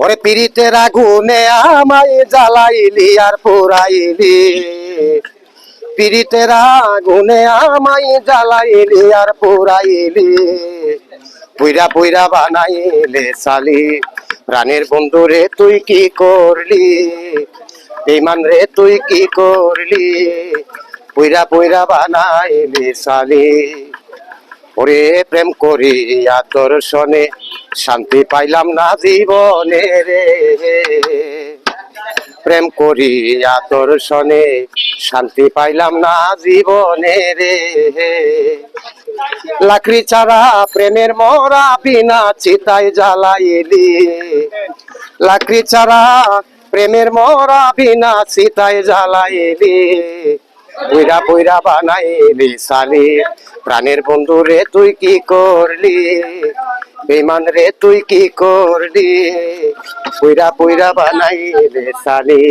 ওরে পিরিতের আগুনে আমায় জ্বালাইলি আর পোড়াইলি, পিরিতের আগুনে আমায় জ্বালাইলি আর পোড়াইলি, পুইরা পুইরা বানাইলে সালি। প্রাণের বন্ধু রে তুই কি করলি, বেঈমান রে তুই কি করলি, পুইরা পুইরা বানাইলি সালি। ওরে প্রেম করিয়া তোর সনে শান্তি পাইলাম না জীবনে রে, প্রেম করিয়া তোর সনে শান্তি পাইলাম না জীবনে রে। লাকড়ি চারা প্রেমের মরা বিনা চিতায় জ্বালাইলি, লাকড়ি চারা প্রেমের মরা বিনা চিতায় জ্বালাইলি, পুইরা পুইরা বানাইলি সালি। প্রাণের বন্ধু রে তুই কি করলি, বেঈমান রে তুই কি করলি, পুইরা পুইরা বানাইলি সালি।